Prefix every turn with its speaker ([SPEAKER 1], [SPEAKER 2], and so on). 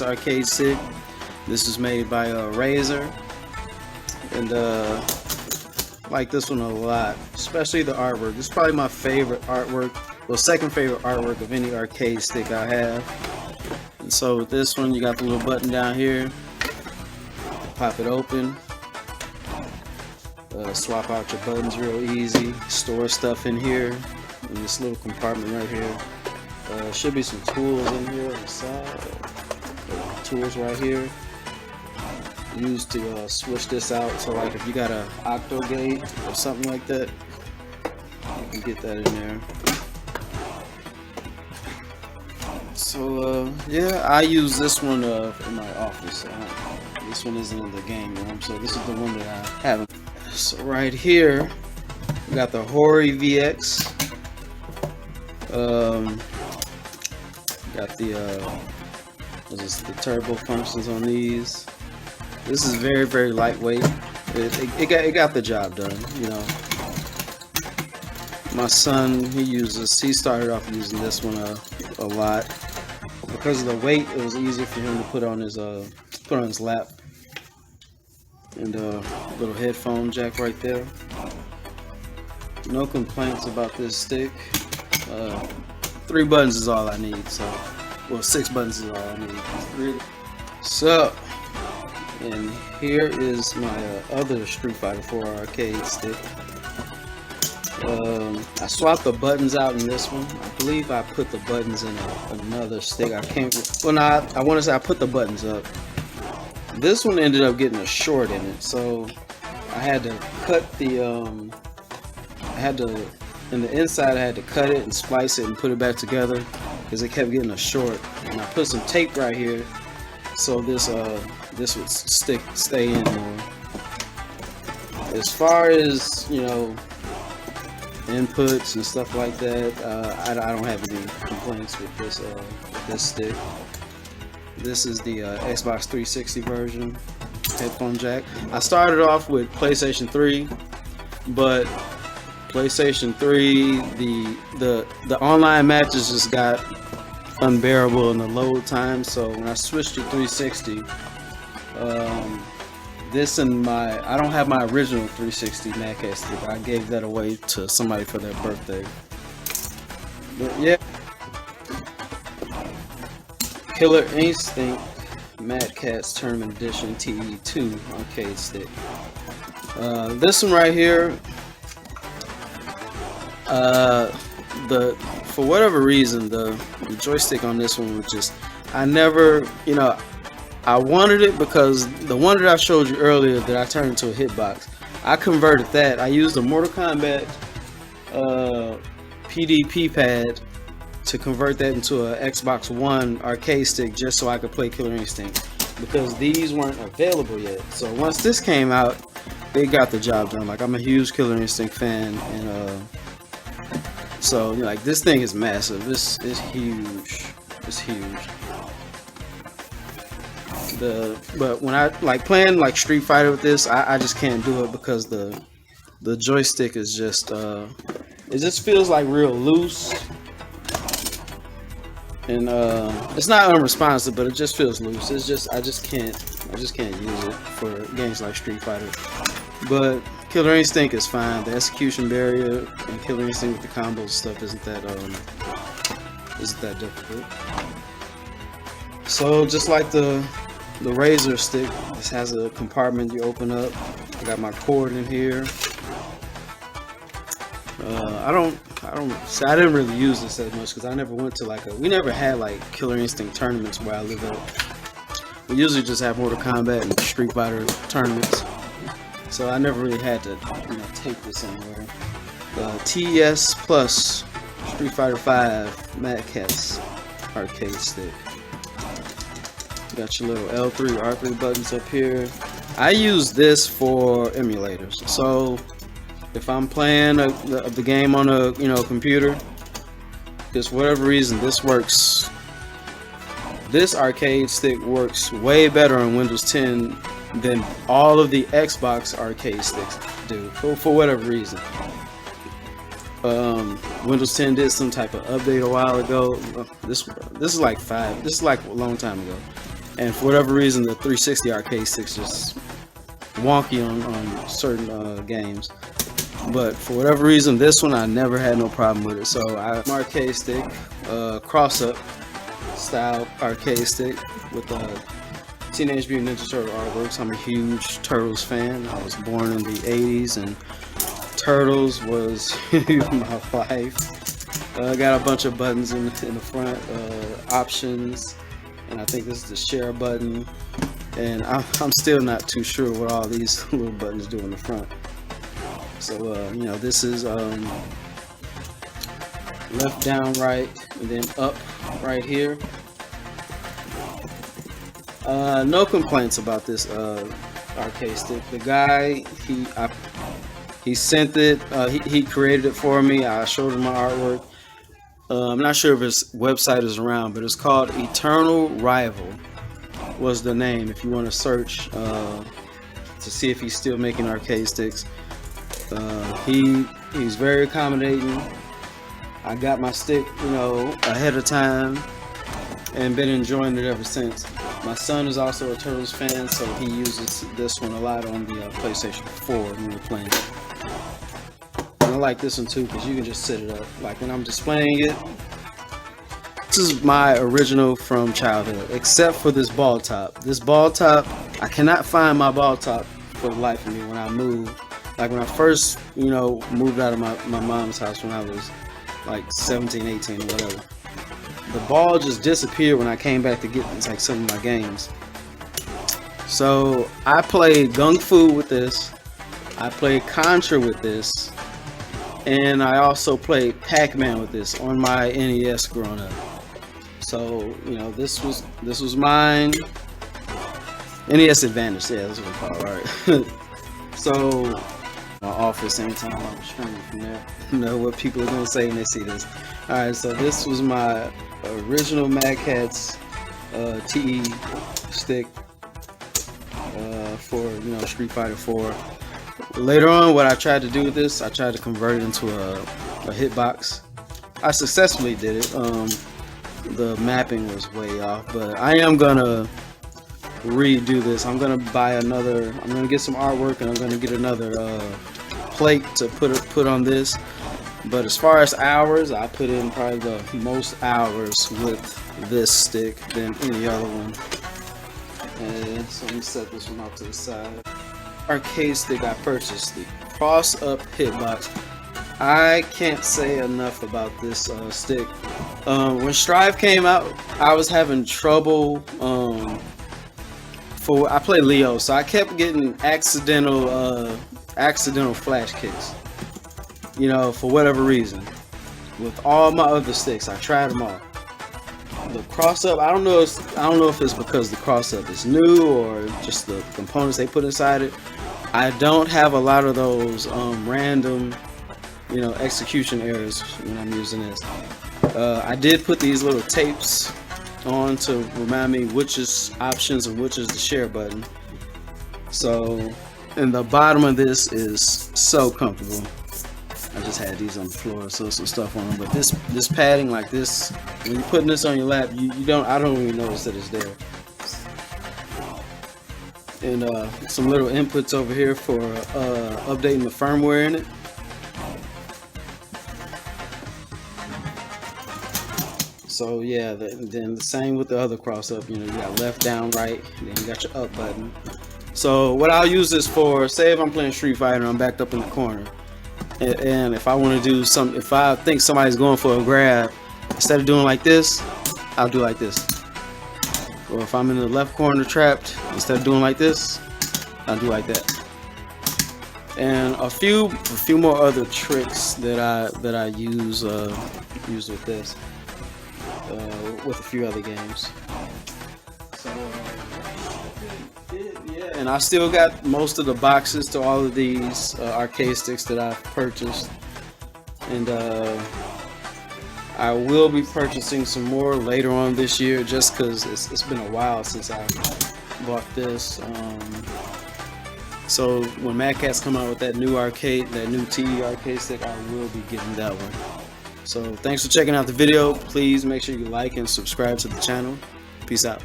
[SPEAKER 1] arcade stick. This is made by Razer, and like this one a lot, especially the artwork. It's probably my favorite artwork, well, second favorite artwork of any arcade stick I have. And so with this one, you got the little button down here. Pop it open. Swap out your buttons real easy. Store stuff in here in this little compartment right here. Should be some tools in here on the side. Tools right here. Used to switch this out. So like if you got a octo gate or something like that, you can get that in there. So yeah, I use this one in my office. This one isn't in the game room, so this is the one that I haven't. So right here, we got the Hori VX. Got the turbo functions on these. This is very, very lightweight. It got the job done, you know. My son, he started off using this one a lot. Because of the weight, it was easier for him to put on his lap. And a little headphone jack right there. No complaints about this stick. 3 buttons is all I need. So, well, 6 buttons is all I need. So, and here is my other Street Fighter 4 arcade stick. I swapped the buttons out in this one. I believe I put the buttons in another stick. I can't. Well, no, I want to say I put the buttons up. This one ended up getting a short in it, so I had to cut the. In the inside, I had to cut it and splice it and put it back together because it kept getting a short. And I put some tape right here, so this would stay in more. As far as, you know, inputs and stuff like that, I don't have any complaints with this stick. This is the Xbox 360 version headphone jack. I started off with PlayStation 3, but PlayStation 3, the online matches just got unbearable in the load time. So when I switched to 360, I don't have my original 360 MadCatz stick. I gave that away to somebody for their birthday. But yeah, Killer Instinct MadCatz Tournament Edition TE2 arcade stick. This one right here, for whatever reason, the joystick on this one was just, I never, you know, I wanted it because the one that I showed you earlier that I turned into a HitBox, I converted that. I used a Mortal Kombat PDP pad to convert that into a Xbox One arcade stick just so I could play Killer Instinct, because these weren't available yet. So once this came out, it got the job done. Like, I'm a huge Killer Instinct fan, and so, you know, like, this thing is massive. This is huge. It's huge. But when I like playing like Street Fighter with this, I just can't do it because the joystick is just it just feels like real loose, and it's not unresponsive, but it just feels loose. It's just I just can't use it for games like Street Fighter. But Killer Instinct is fine. The execution barrier and Killer Instinct with the combos stuff isn't that difficult. So just like the Razer stick, this has a compartment you open up. I got my cord in here. I didn't really use this as much because I never went to we never had like Killer Instinct tournaments where I live at. We usually just have Mortal Kombat and Street Fighter tournaments. So I never really had to, you know, take this anywhere. The TES Plus Street Fighter V MadCatz arcade stick. Got your little L3, R3 buttons up here. I use this for emulators. So if I'm playing the game on a computer, just whatever reason, this works. This arcade stick works way better on Windows 10 than all of the Xbox arcade sticks do. For whatever reason. Windows 10 did some type of update a while ago. This is like a long time ago. and for whatever reason the 360 arcade stick's just wonky on certain games. But for whatever reason, this one I never had no problem with it. So I arcade stick, CrossUp style arcade stick with Teenage Mutant Ninja Turtle artworks. I'm a huge Turtles fan. I was born in the 80s and Turtles was my life. I got a bunch of buttons in the front, options, and I think this is the share button. And I'm still not too sure what all these little buttons do in the front. So you know, this is left, down, right, and then up right here. No complaints about this arcade stick. The guy, he sent it, he created it for me. I showed him my artwork. I'm not sure if his website is around, but it's called Eternal Rival was the name if you want to search to see if he's still making arcade sticks. He's very accommodating. I got my stick, you know, ahead of time and been enjoying it ever since. My son is also a Turtles fan, so he uses this one a lot on the PlayStation 4 when we're playing. And I like this one too because you can just set it up. Like when I'm displaying it, this is my original from childhood, except for this ball top. This ball top, I cannot find my ball top for the life of me when I moved. Like when I first, you know, moved out of my mom's house when I was like 17, 18 or whatever. The ball just disappeared when I came back to get like some of my games. So I played Gung Fu with this. I played Contra with this. And I also played Pac-Man with this on my NES growing up. So, you know, this was mine. NES Advantage, yeah, that's what it's called, alright. So my office anytime I'm streaming from there. You know what people are gonna say when they see this. Alright, so this was my original MadCatz TE stick for, you know, Street Fighter 4. Later on, what I tried to do with this, I tried to convert it into a HitBox. I successfully did it. The mapping was way off, but I am gonna redo this. I'm gonna buy another. I'm gonna get some artwork, and I'm gonna get another plate to put on this. But as far as hours, I put in probably the most hours with this stick than any other one. And so let me set this one off to the side. Arcade stick I purchased, the CrossUp HitBox. I can't say enough about this stick. When Strive came out, I was having trouble. I play Leo, so I kept getting accidental flash kicks. You know, for whatever reason. With all my other sticks, I tried them all. The CrossUp, I don't know if it's because the CrossUp is new or just the components they put inside it. I don't have a lot of those random, you know, execution errors when I'm using this. I did put these little tapes on to remind me which is options and which is the share button. So, and the bottom of this is so comfortable. I just had these on the floor, so some stuff on them. But this padding like this, when you're putting this on your lap, I don't even notice that it's there. And some little inputs over here for updating the firmware in it. So yeah, then the same with the other CrossUp. You know, you got left, down, right, and then you got your up button. So what I'll use this for, say if I'm playing Street Fighter, I'm backed up in the corner, and if I want to do some, if I think somebody's going for a grab, instead of doing like this, I'll do like this. Or if I'm in the left corner trapped, instead of doing like this, I'll do like that. And a few more other tricks that I use with this. With a few other games. So, yeah, and I still got most of the boxes to all of these arcade sticks that I've purchased, and I will be purchasing some more later on this year, just because it's been a while since I bought this. So when MadCatz come out with that new TE arcade stick, I will be getting that one. So thanks for checking out the video. Please make sure you like and subscribe to the channel. Peace out.